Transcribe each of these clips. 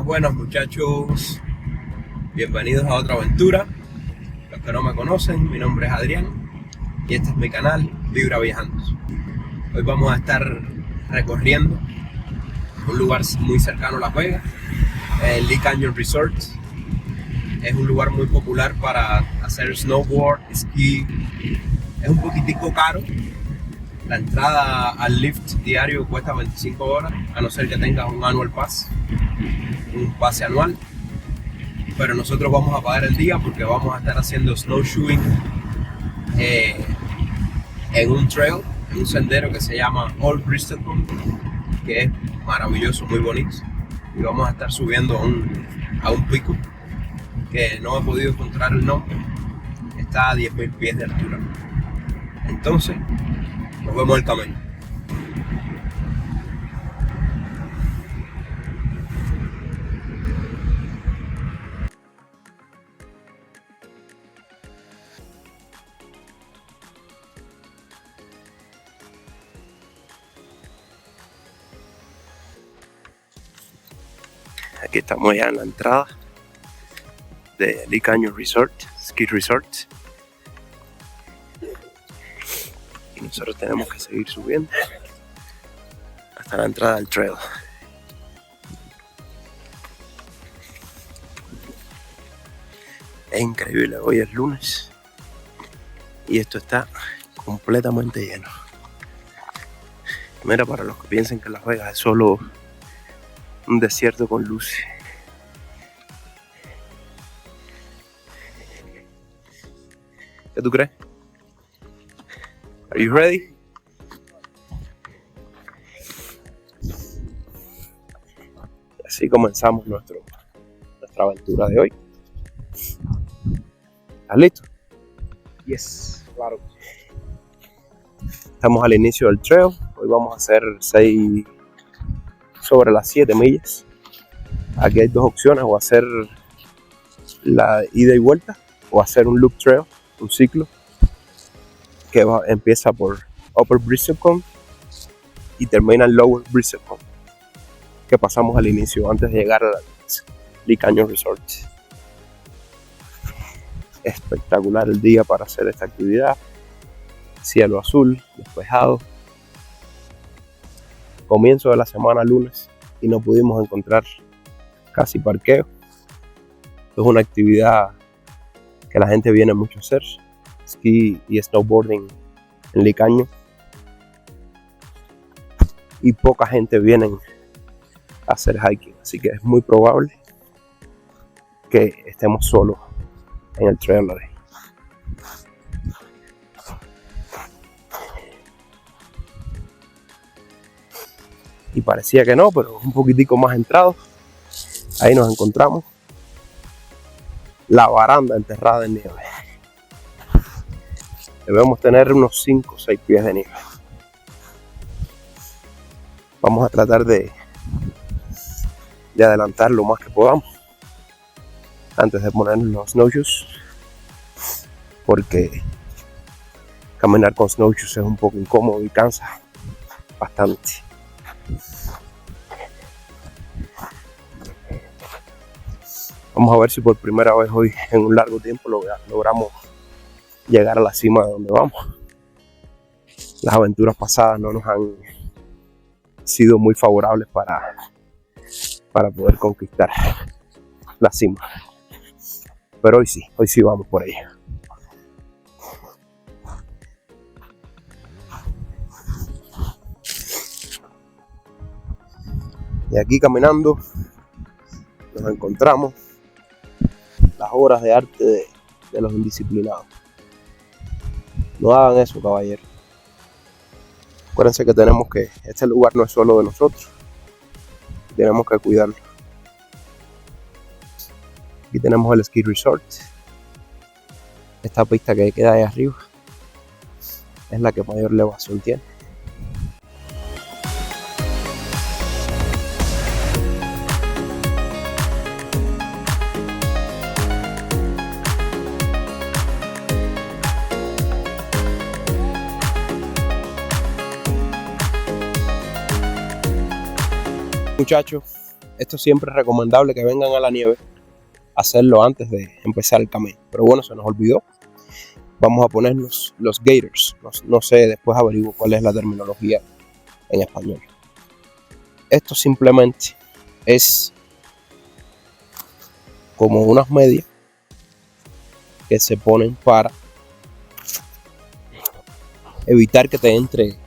Buenas muchachos, bienvenidos a otra aventura. Los que no me conocen, mi nombre es Adrián y este es mi canal Vibra Viajando. Hoy vamos a estar recorriendo un lugar muy cercano a Las Vegas, el Lee Canyon Resort. Es un lugar muy popular para hacer snowboard, esquí. Es un poquitico caro. La entrada al lift diario cuesta $25, a no ser que tengas un annual pass, un pase anual. Pero nosotros vamos a pagar el día porque vamos a estar haciendo snowshoeing en un trail, en un sendero que se llama Old Bristlecone, que es maravilloso, muy bonito. Y vamos a estar subiendo a un pico que no he podido encontrar el nombre. Está a 10.000 pies de altura. Entonces, nos vemos en el camino. Aquí estamos ya en la entrada de Lee Canyon Resort, Ski Resort. Y nosotros tenemos que seguir subiendo hasta la entrada del trail. Es increíble, hoy es lunes y esto está completamente lleno. Mira, para los que piensen que Las Vegas es solo un desierto con luces. ¿Qué tú crees? Are you ready? Y así comenzamos nuestra aventura de hoy. ¿Estás listo? Yes, claro. Estamos al inicio del trail. Hoy vamos a hacer 6 sobre las 7 millas. Aquí hay dos opciones: o hacer la ida y vuelta o hacer un loop trail, un ciclo que empieza por Upper Bristlecone y termina en Lower Bristlecone, que pasamos al inicio antes de llegar a Lee Canyon Resort. Espectacular el día para hacer esta actividad. Cielo azul, despejado. Comienzo de la semana lunes y no pudimos encontrar casi parqueo. Es una actividad que la gente viene mucho a hacer, esquí y snowboarding en Lee Canyon, y poca gente viene a hacer hiking, así que es muy probable que estemos solos en el trail hoy. Y parecía que no, pero un poquitico más entrado, ahí nos encontramos la baranda enterrada en nieve. Debemos tener unos 5 o 6 pies de nieve. Vamos a tratar de adelantar lo más que podamos antes de poner los snowshoes, porque caminar con snowshoes es un poco incómodo y cansa bastante. Vamos a ver si por primera vez hoy en un largo tiempo logramos llegar a la cima de donde vamos. Las aventuras pasadas no nos han sido muy favorables para poder conquistar la cima. Pero hoy sí vamos por ella. Y aquí caminando nos encontramos las obras de arte de los indisciplinados. No hagan eso, caballeros. Acuérdense que este lugar no es solo de nosotros. Tenemos que cuidarlo. Aquí tenemos el Ski Resort. Esta pista que queda ahí arriba es la que mayor elevación tiene. Muchachos, Esto siempre es recomendable que vengan a la nieve a hacerlo antes de empezar el camino. Pero bueno, se nos olvidó. Vamos a ponernos los gaiters. No sé, después averiguo cuál es la terminología en español. Esto simplemente es como unas medias que se ponen para evitar que te entre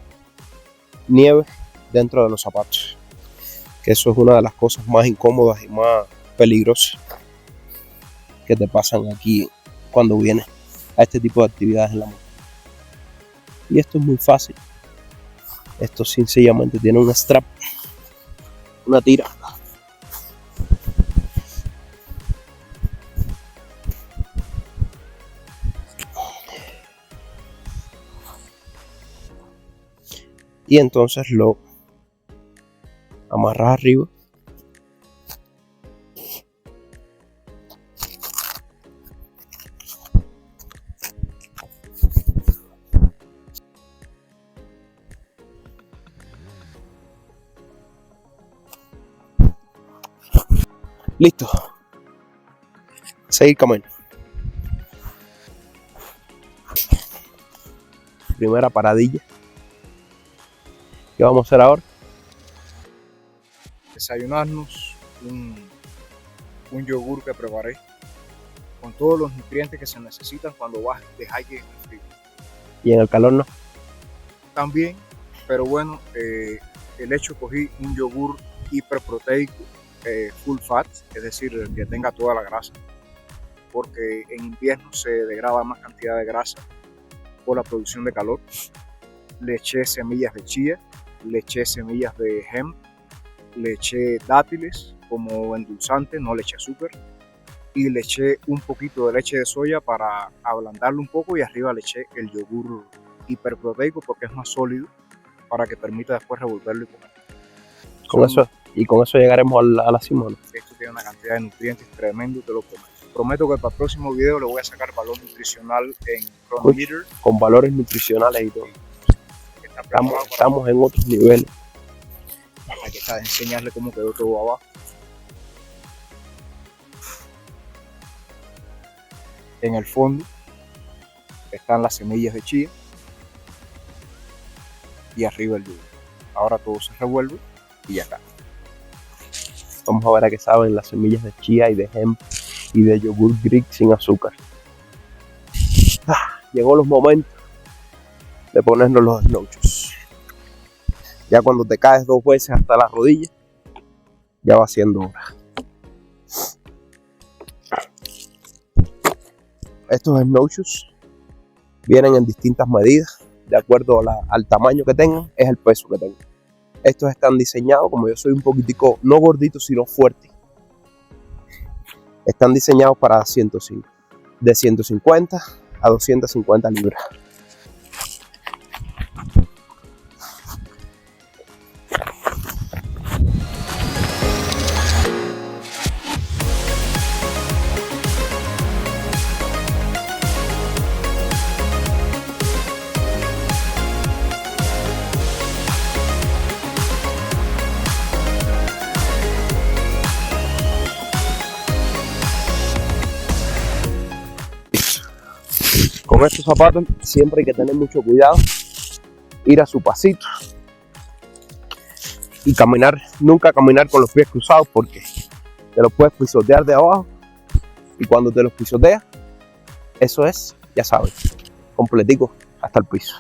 nieve dentro de los zapatos, que eso es una de las cosas más incómodas y más peligrosas que te pasan aquí cuando vienes a este tipo de actividades en la montaña. Y esto es muy fácil. Esto sencillamente tiene un strap, una tira. Y entonces lo amarras arriba. Listo. Seguir camino. Primera paradilla. ¿Qué vamos a hacer ahora? Desayunarnos un yogur que preparé con todos los nutrientes que se necesitan cuando vas de hiking en el frío. Y en el calor no. También, pero bueno, el hecho cogí un yogur hiperproteico, full fat, es decir, que tenga toda la grasa, porque en invierno se degrada más cantidad de grasa por la producción de calor. Le eché semillas de chía, le eché semillas de hemp, le eché dátiles como endulzante, no le eché azúcar, y le eché un poquito de leche de soya para ablandarlo un poco, y arriba le eché el yogur hiperproteico porque es más sólido, para que permita después revolverlo y comer. Con eso llegaremos a la cima, ¿no? Esto tiene una cantidad de nutrientes tremendo, te lo prometo. Prometo que para el próximo video le voy a sacar valor nutricional en Chronometer. Con valores nutricionales y todo. Estamos en otros niveles. Aquí está, de enseñarle cómo quedó todo abajo. En el fondo están las semillas de chía y arriba el yogur. Ahora todo se revuelve y ya está. Vamos a ver a qué saben las semillas de chía y de hemp y de yogur Greek sin azúcar. Llegó los momentos de ponernos los snowshoes. Ya cuando te caes 2 veces hasta la rodilla, ya va siendo hora. Estos snowshoes vienen en distintas medidas, de acuerdo al tamaño que tengan, es el peso que tengan. Estos están diseñados, como yo soy un poquitico, no gordito, sino fuerte. Están diseñados para 105, de 150 a 250 libras. Con estos zapatos siempre hay que tener mucho cuidado, ir a su pasito y caminar, nunca caminar con los pies cruzados porque te los puedes pisotear de abajo y cuando te los pisoteas, eso es, ya sabes, completico hasta el piso.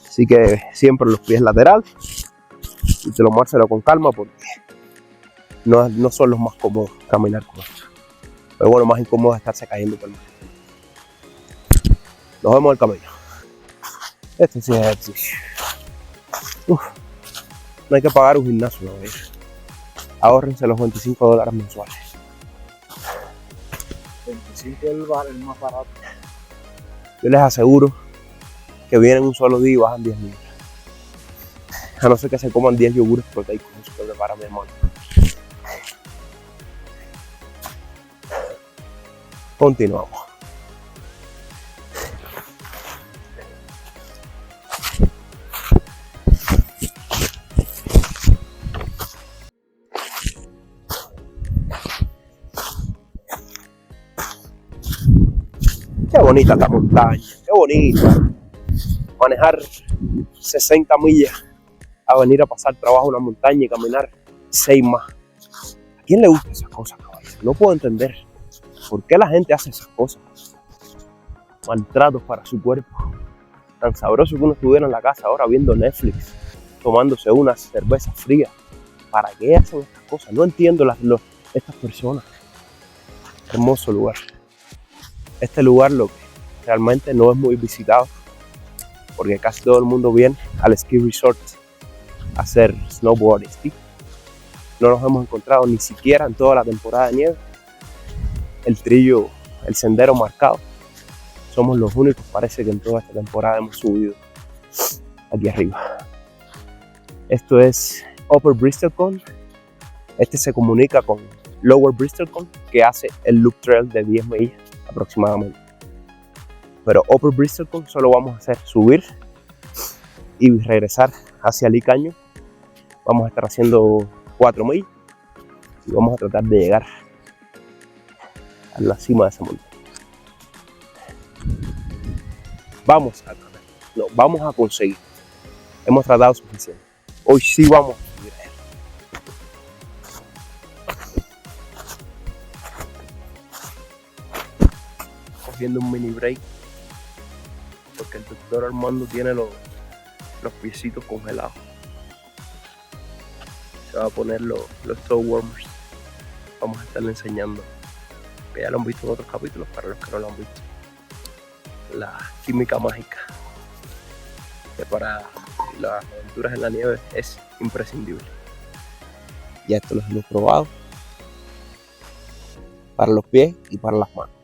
Así que siempre los pies laterales y te lo muérselo con calma porque no son los más cómodos caminar con esto. Pero bueno, más incómodo es estarse cayendo por el mar. Nos vemos en el camino. Este sí es ejercicio. No hay que pagar un gimnasio, ¿no? Ahórrense los $25 mensuales. 25 es el más barato. Yo les aseguro que vienen un solo día y bajan 10 libras. A no ser que se coman 10 yogures proteicos, eso que prepara mi hermano. Continuamos. Qué bonita esta montaña, qué bonita. Manejar 60 millas a venir a pasar trabajo en una montaña y caminar 6 más. ¿A quién le gustan esas cosas, caballo? No puedo entender por qué la gente hace esas cosas. Maltratos para su cuerpo. Tan sabroso que uno estuviera en la casa ahora viendo Netflix, tomándose unas cervezas frías. ¿Para qué hacen estas cosas? No entiendo estas personas. Hermoso lugar. Este lugar lo que realmente no es muy visitado, porque casi todo el mundo viene al ski resort a hacer snowboard y ski. No nos hemos encontrado ni siquiera en toda la temporada de nieve el trillo, el sendero marcado. Somos los únicos, parece que en toda esta temporada hemos subido aquí arriba. Esto es Upper Bristlecone. Este se comunica con Lower Bristlecone, que hace el loop trail de 10 millas aproximadamente. Pero Upper Bristlecone solo vamos a hacer subir y regresar hacia Lee Canyon. Vamos a estar haciendo 4 millas y vamos a tratar de llegar a la cima de esa montaña. Vamos a conseguir. Hemos tratado suficiente. Hoy sí vamos a subir a él. Cogiendo un mini break porque el doctor Armando tiene los piecitos congelados. Se va a poner los toe warmers. Vamos a estarle enseñando, que ya lo han visto en otros capítulos, para los que no lo han visto, la química mágica que para las aventuras en la nieve es imprescindible. Ya esto lo hemos probado para los pies y para las manos.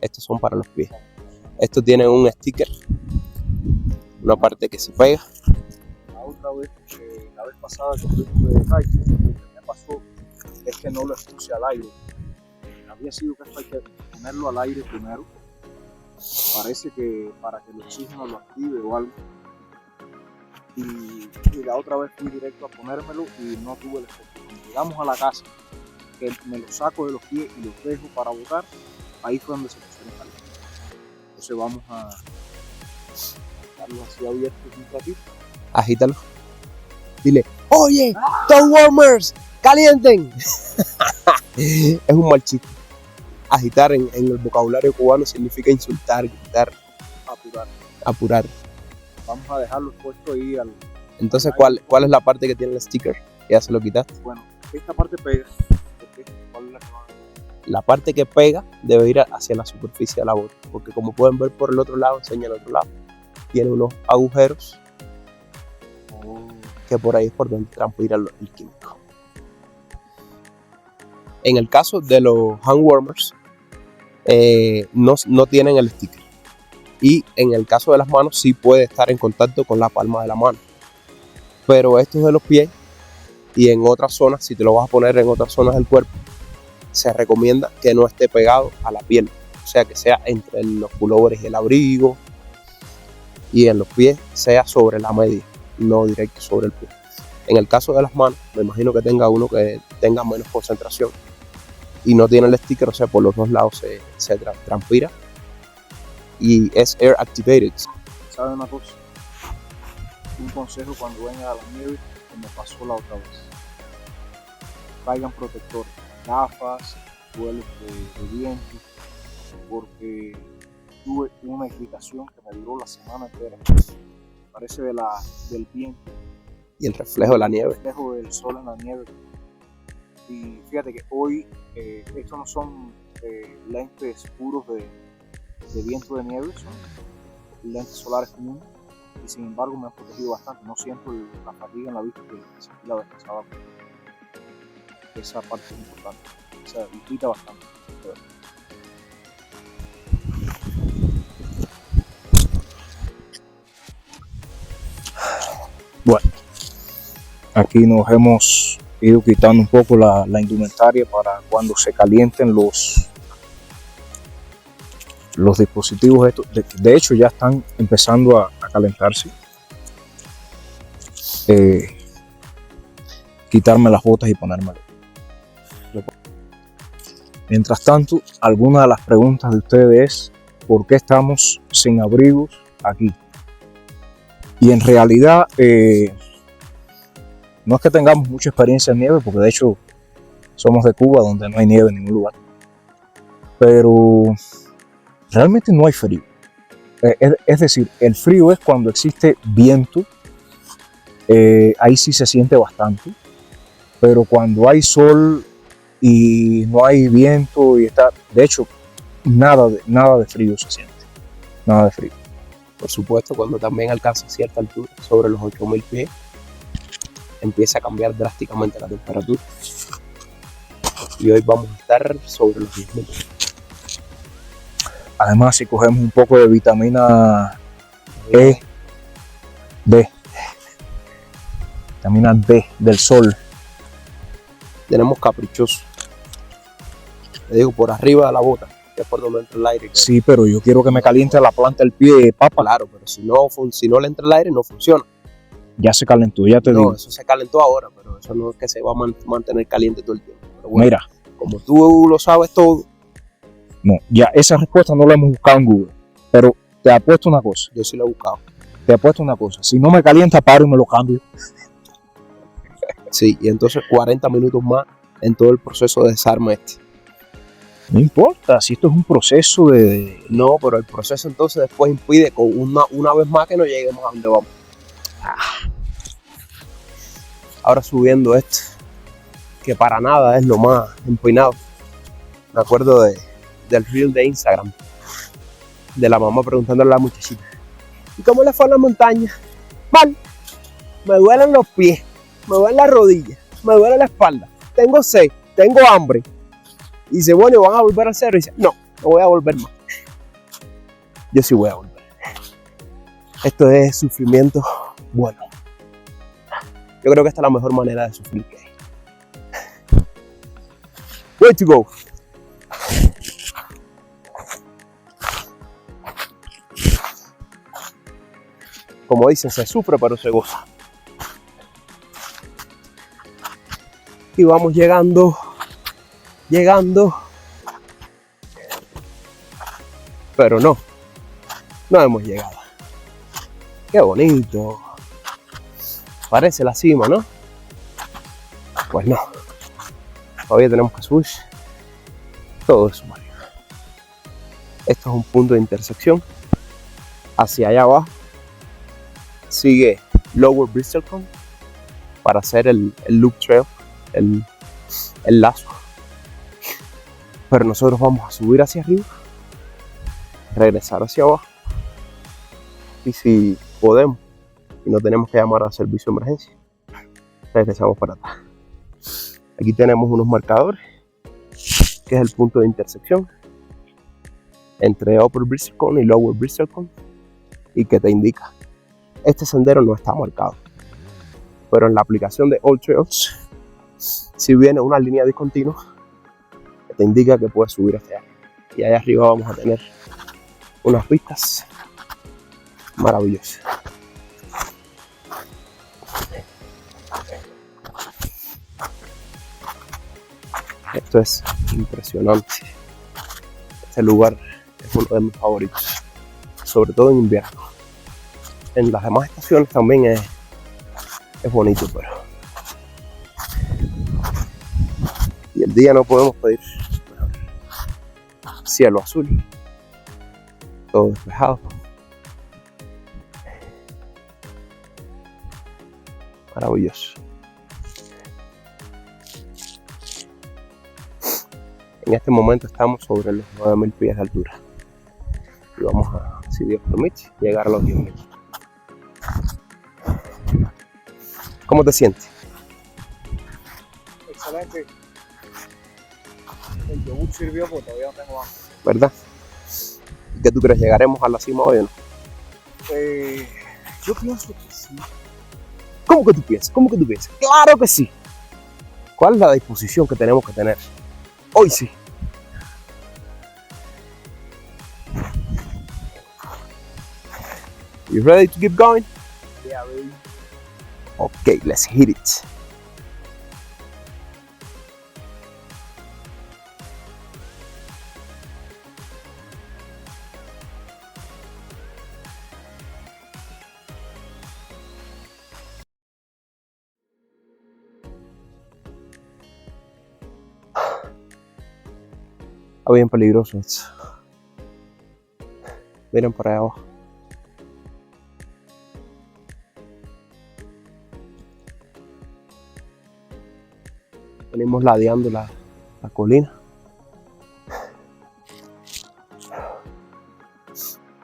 Estos son para los pies. Estos tienen un sticker, una parte que se pega. La vez pasada que fuimos de hiking, lo que me pasó es que no lo expuse al aire. Había sido que esto hay que ponerlo al aire primero. Parece que para que el oxígeno lo active o algo. Y la otra vez fui directo a ponérmelo y no tuve el efecto. Cuando llegamos a la casa, que me lo saco de los pies y los dejo para botar, ahí fue donde se pusieron calientes. Entonces vamos a darlos así abiertos un ratito. Agítalo. Dile, oye, toe warmers, calienten. Es un mal chiste. Agitar en el vocabulario cubano significa insultar, gritar, apurar. Vamos a dejarlo puesto ahí al... Entonces, ¿cuál es la parte que tiene el sticker? Ya se lo quitaste. Bueno, esta parte pega. ¿Cuál es la que va? La parte que pega debe ir hacia la superficie de la bota, porque como pueden ver por el otro lado, enseña el otro lado, tiene unos agujeros que por ahí es por donde transpira el químico. En el caso de los hand warmers, no tienen el sticker. Y en el caso de las manos sí puede estar en contacto con la palma de la mano. Pero estos de los pies y en otras zonas, si te lo vas a poner en otras zonas del cuerpo, se recomienda que no esté pegado a la piel. O sea, que sea entre los pullovers y el abrigo. Y en los pies sea sobre la media, no directo sobre el pie. En el caso de las manos, me imagino que tenga uno que tenga menos concentración y no tiene el sticker, o sea, por los dos lados se transpira y es air activated. ¿Sabe una cosa? Un consejo cuando vengan a la nieve, que me pasó la otra vez. Traigan protectores, gafas, suelos de viento, porque tuve una irritación que me duró la semana entera. Parece del viento. Y el reflejo de la nieve. El reflejo del sol en la nieve. Y fíjate que hoy estos no son lentes puros de viento de nieve, son lentes solares comunes y sin embargo me han protegido bastante. No siento la fatiga en la vista que sentí la vez pasada. Esa parte es importante, o sea, irrita bastante. Bueno, aquí nos hemos ido quitando un poco la indumentaria para cuando se calienten los dispositivos estos. De hecho ya están empezando a calentarse. Quitarme las botas y ponérmelas. Mientras tanto, alguna de las preguntas de ustedes es por qué estamos sin abrigos aquí. Y en realidad no es que tengamos mucha experiencia en nieve, porque de hecho somos de Cuba, donde no hay nieve en ningún lugar. Pero realmente no hay frío. Es decir, el frío es cuando existe viento, ahí sí se siente bastante. Pero cuando hay sol y no hay viento y está, de hecho, nada de frío se siente. Nada de frío. Por supuesto, cuando también alcanza cierta altura, sobre los 8.000 pies, empieza a cambiar drásticamente la temperatura. Y hoy vamos a estar sobre los 10.000. Además, si cogemos un poco de vitamina D, vitamina D del sol. Tenemos caprichoso. Le digo, por arriba de la bota, que es por donde entra el aire. Sí, pero yo quiero que me caliente la planta del pie, papá. Claro, pero si no le entra el aire, no funciona. Ya se calentó, ya te digo. No, eso se calentó ahora, pero eso no es que se va a mantener caliente todo el tiempo. Pero bueno, mira, como tú lo sabes todo. No, ya esa respuesta no la hemos buscado en Google. Pero te apuesto una cosa. Yo sí la he buscado. Te apuesto una cosa. Si no me calienta, paro y me lo cambio. Sí, y entonces 40 minutos más en todo el proceso de desarme este. No importa, si esto es un proceso de... No, pero el proceso entonces después impide con una vez más que no lleguemos a donde vamos. Ahora subiendo esto, que para nada es lo más empinado. Me acuerdo del reel de Instagram, de la mamá preguntándole a la muchachita: ¿y cómo le fue a la montaña? Mal, me duelen los pies, me duelen las rodillas, me duele la espalda, tengo sed, tengo hambre. Y dice, bueno, ¿van a volver a hacerlo? Y dice, no voy a volver más. Yo sí voy a volver. Esto es sufrimiento bueno. Yo creo que esta es la mejor manera de sufrir que hay. Way to go. Como dicen, se sufre pero se goza. Y vamos llegando. Pero no hemos llegado. Qué bonito. Parece la cima, ¿no? Pues no. Todavía tenemos que subir todo eso, Mario. Esto es un punto de intersección. Hacia allá abajo sigue Lower Bristlecone para hacer el loop trail, el lazo. Pero nosotros vamos a subir hacia arriba, regresar hacia abajo, y si podemos y no tenemos que llamar al servicio de emergencia, regresamos para atrás. Aquí tenemos unos marcadores, que es el punto de intersección entre Upper Bristlecone y Lower Bristlecone, y que te indica: este sendero no está marcado, pero en la aplicación de All Trails si viene una línea discontinua que te indica que puedes subir hacia allá. Y allá arriba vamos a tener unas vistas maravillosas. Esto es impresionante. Este lugar es uno de mis favoritos, sobre todo en invierno. En las demás estaciones también es bonito, pero y el día no podemos pedir mejor. Cielo azul, todo despejado, maravilloso. En este momento estamos sobre los 9.000 pies de altura y vamos a, si Dios permite, llegar a los 10.000. ¿Cómo te sientes? Excelente. El yogur sirvió porque todavía no tengo hambre. ¿Verdad? ¿Qué tú crees? ¿Llegaremos a la cima hoy o no? Yo pienso que sí. ¿Cómo que tú piensas? ¿Cómo que tú piensas? ¡Claro que sí! ¿Cuál es la disposición que tenemos que tener? Hoy sí. You ready to keep going? Yeah, baby. Okay, let's hit it. Está bien peligroso esto. Miren por allá abajo. Venimos ladeando la colina.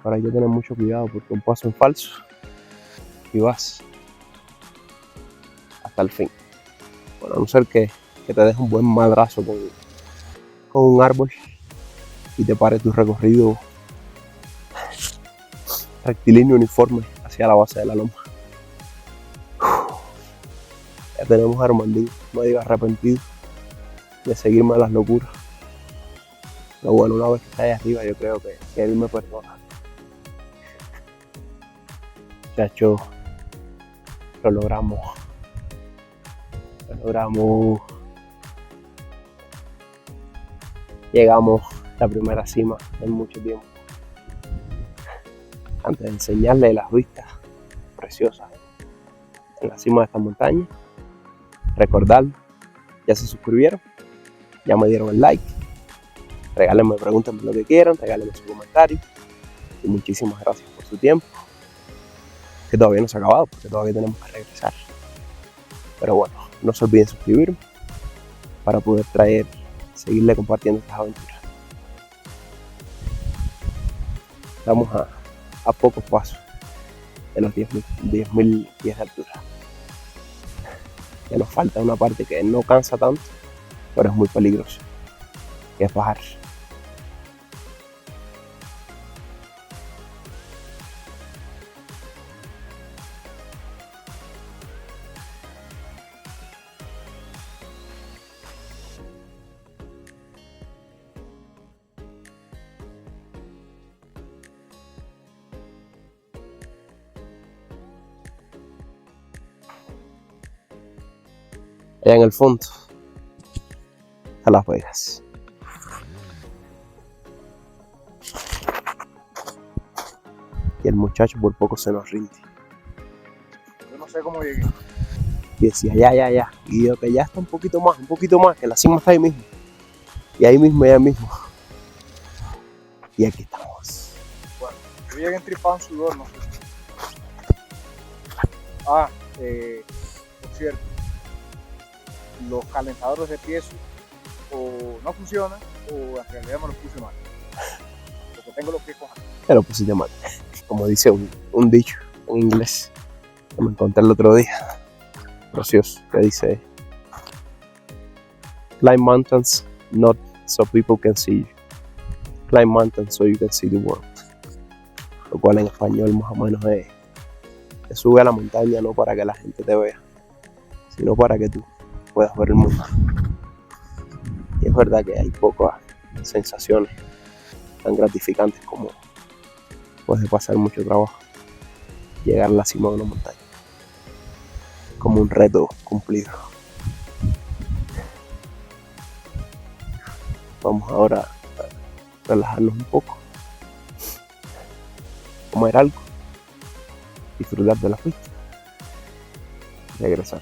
Ahora hay que tener mucho cuidado porque un paso en falso y vas hasta el fin. Bueno, a no ser que te deje un buen madrazo con un árbol y te pare tu recorrido rectilíneo uniforme hacia la base de la loma. Ya tenemos a Armandín medio arrepentido de seguirme a las locuras. Pero bueno, una vez que está ahí arriba, yo creo que él me perdona. Muchachos, lo logramos. Llegamos a la primera cima en mucho tiempo. Antes de enseñarles las vistas preciosas en la cima de esta montaña, recordarles, ya se suscribieron, ya me dieron el like, regálenme, pregúntenme lo que quieran, regálenme su comentario y muchísimas gracias por su tiempo, que todavía no se ha acabado porque todavía tenemos que regresar. Pero bueno, no se olviden suscribirme para poder seguirle compartiendo estas aventuras. Estamos a pocos pasos de los 10.000 pies de altura. Ya nos falta una parte que no cansa tanto, pero es muy peligrosa, que es bajar. Allá en el fondo está Las Vegas. Y el muchacho por poco se nos rinde. Yo no sé cómo llegué. Y decía, ya. Y yo que ya está un poquito más, que la cima está ahí mismo. Y ahí mismo. Y aquí estamos. Bueno, yo llegué entripado en sudor, no sé. Por cierto, los calentadores de pies o no funcionan o en realidad me los puse mal. Porque tengo los pies congelados. Te lo pusiste mal. Como dice un dicho en inglés que me encontré el otro día. Precioso, que dice: climb mountains not so people can see you. Climb mountains so you can see the world. Lo cual en español más o menos es: te sube a la montaña no para que la gente te vea, sino para que tú puedas ver el mundo. Y es verdad que hay pocas sensaciones tan gratificantes como después de pasar mucho trabajo llegar a la cima de una montaña. Como un reto cumplido. Vamos ahora a relajarnos un poco, comer algo, disfrutar de la fiesta y regresar.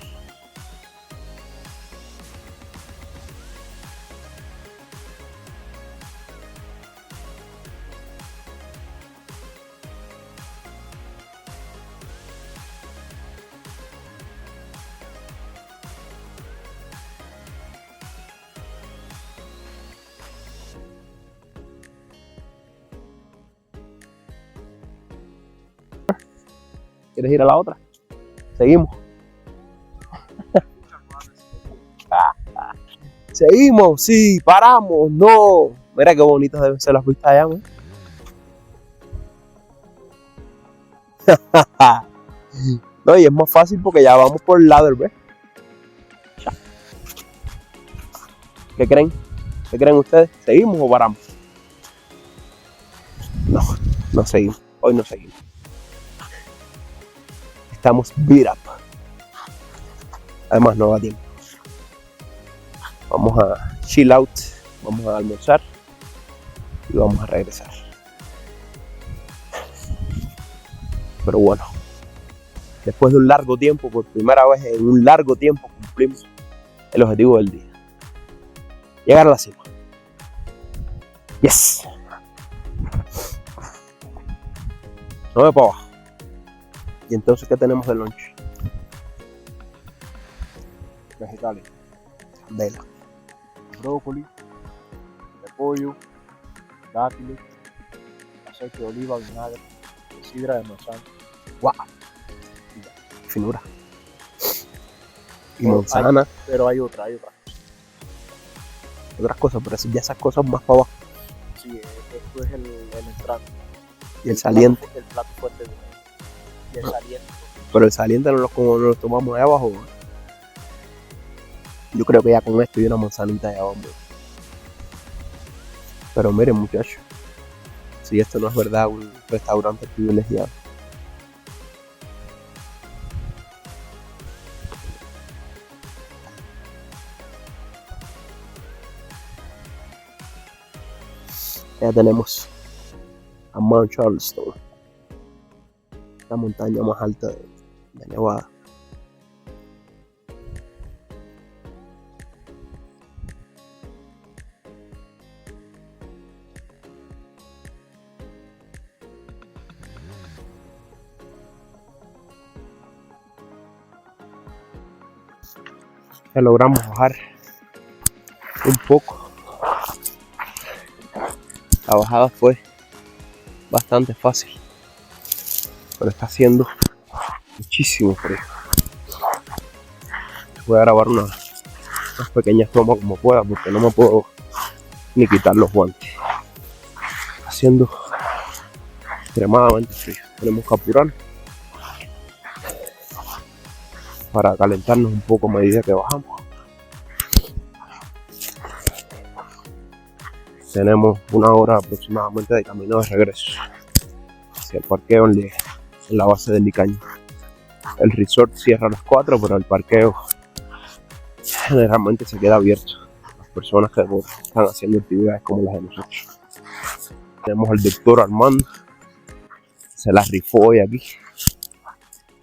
¿Quieres ir a la otra? Seguimos. Seguimos, sí, paramos, no. Mira qué bonitas deben ser las vistas allá, ¿no? No, y es más fácil porque ya vamos por el lado, ¿ves? ¿Qué creen? ¿Qué creen ustedes? ¿Seguimos o paramos? No seguimos. Hoy no seguimos. Estamos beat up. Además no da tiempo. Vamos a chill out, vamos a almorzar y vamos a regresar. Pero bueno, después de un largo tiempo, por primera vez en un largo tiempo, cumplimos el objetivo del día: llegar a la cima. Yes. No me para abajo. Y entonces, ¿qué tenemos de lunch? Vegetales, Vela. brócoli, repollo, dátiles, aceite de oliva, vinagre, sidra de manzana. Wow. Finura. Y manzana. Pero hay otras. Otras cosas, pero ya esas cosas más para abajo. Sí, esto es el entrante. Y el saliente. El plato fuerte y el saliente. Pero el saliente no lo tomamos de abajo. Yo creo que ya con esto y una manzanita ya vamos. Pero miren, muchachos, si esto no es verdad un restaurante privilegiado. Ya tenemos a Mount Charleston, la montaña más alta de Nevada. Ya logramos bajar un poco. La bajada fue bastante fácil, pero está haciendo muchísimo frío. Voy a grabar unas pequeñas tomas como pueda, porque no me puedo ni quitar los guantes. Está haciendo extremadamente frío. Tenemos que apurar para calentarnos un poco a medida que bajamos. Tenemos una hora aproximadamente de camino de regreso hacia el parqueo en la base del Licaño. El resort cierra a las 4, pero el parqueo generalmente se queda abierto. Las personas que están haciendo actividades como las de nosotros. Tenemos al doctor Armando, se la rifó hoy aquí.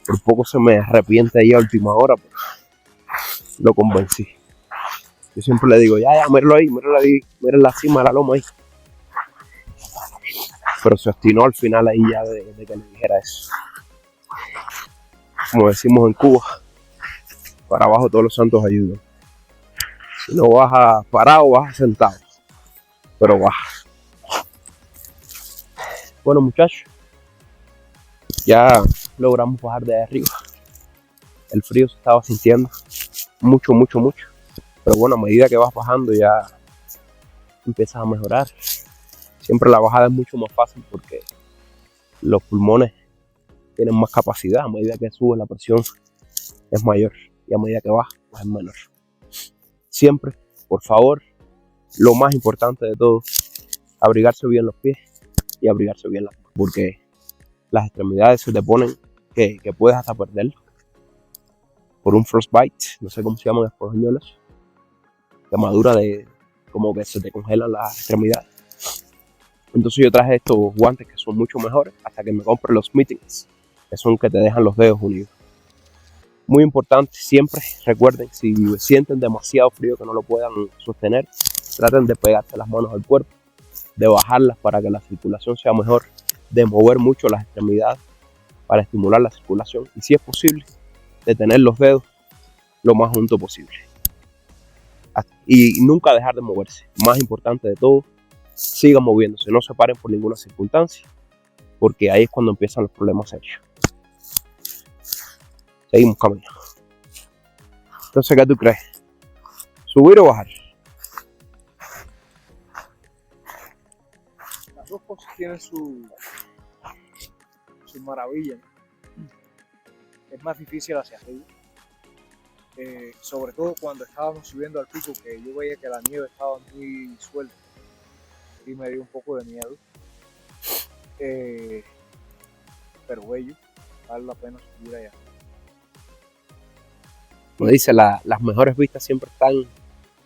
Por poco se me arrepiente ahí a última hora, pero lo convencí. Yo siempre le digo, ya, míralo ahí, mira la cima de la loma ahí. Pero se obstinó al final ahí ya de que le dijera eso. Como decimos en Cuba, para abajo todos los santos ayudan. Si no baja parado, baja sentado. Pero baja. Bueno, muchachos, ya logramos bajar de ahí arriba. El frío se estaba sintiendo mucho. Pero bueno, a medida que vas bajando ya empiezas a mejorar. Siempre la bajada es mucho más fácil porque los pulmones tienen más capacidad. A medida que subes la presión es mayor y a medida que bajas pues es menor. Siempre, por favor, lo más importante de todo, abrigarse bien los pies y abrigarse bien las manos, porque las extremidades se te ponen que puedes hasta perderlo por un frostbite, no sé cómo se llaman en español, quemadura de como que se te congelan las extremidades. Entonces yo traje estos guantes que son mucho mejores hasta que me compre los mittens, que son que te dejan los dedos unidos. Muy importante, siempre recuerden, si sienten demasiado frío que no lo puedan sostener, traten de pegarse las manos al cuerpo, de bajarlas para que la circulación sea mejor, de mover mucho las extremidades para estimular la circulación y si es posible, de tener los dedos lo más juntos posible. Y nunca dejar de moverse. Más importante de todo, sigan moviéndose, no se paren por ninguna circunstancia, porque ahí es cuando empiezan los problemas serios. Seguimos caminando. Entonces, ¿qué tú crees? ¿Subir o bajar? Las dos cosas tienen su maravilla. Es más difícil hacia arriba. Sobre todo cuando estábamos subiendo al pico, que yo veía que la nieve estaba muy suelta y me dio un poco de miedo, pero bello, vale la pena subir allá. Como dice, las mejores vistas siempre están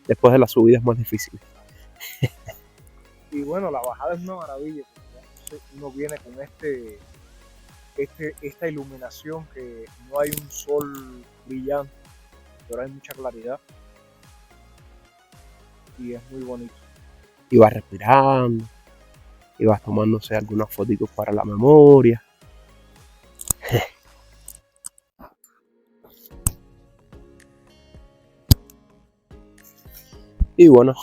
después de las subidas más difíciles. Y bueno, la bajada es una maravilla, porque uno viene con esta iluminación, que no hay un sol brillante, pero hay mucha claridad y es muy bonito. y vas respirando y vas tomándose algunas fotitos para la memoria. Y bueno,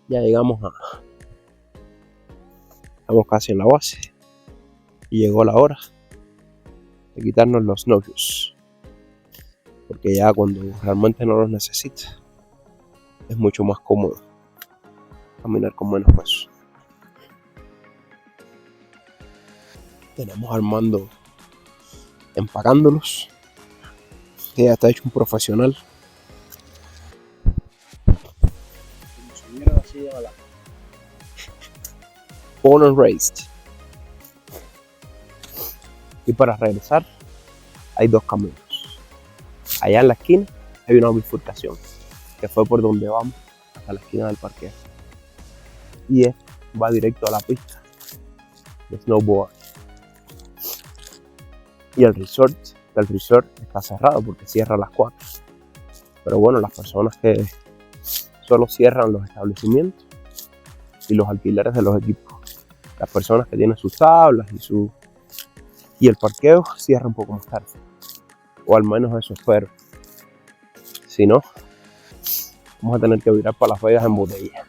ya estamos casi en la base y llegó la hora de quitarnos los snowshoes, porque ya cuando realmente no los necesitas es mucho más cómodo caminar con menos peso. Tenemos a Armando empacándolos, que ya está hecho un profesional. Born and raised. Y para regresar hay dos caminos. Allá en la esquina hay una bifurcación que fue por donde vamos hasta la esquina del parqueo, y va directo a la pista de snowboard. Y el resort está cerrado porque cierra a las 4. Pero bueno, las personas que solo cierran los establecimientos y los alquileres de los equipos, las personas que tienen sus tablas y el parqueo cierra un poco más tarde, o al menos eso espero. Si no, vamos a tener que virar para Las Vegas en botella.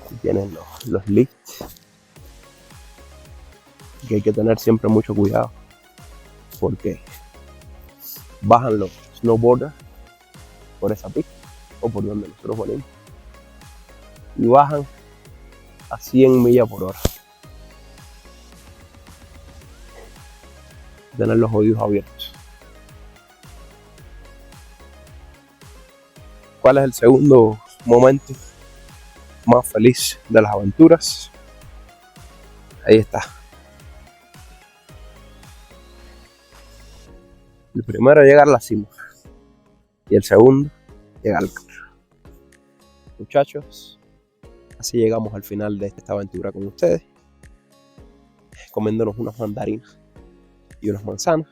Aquí tienen los lifts, que hay que tener siempre mucho cuidado porque bajan los snowboarders por esa pista o por donde nosotros venimos y bajan a 100 millas por hora. Tener los oídos abiertos. ¿Cuál es el segundo momento más feliz de las aventuras? Ahí está. El primero es llegar a la cima y el segundo llegar al carro. Muchachos, así llegamos al final de esta aventura con ustedes, comiéndonos unas mandarinas y unas manzanas.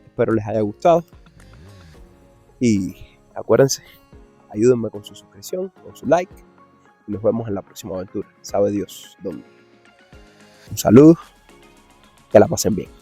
Espero les haya gustado y acuérdense, ayúdenme con su suscripción, con su like, y nos vemos en la próxima aventura. Sabe Dios dónde. Un saludo, que la pasen bien.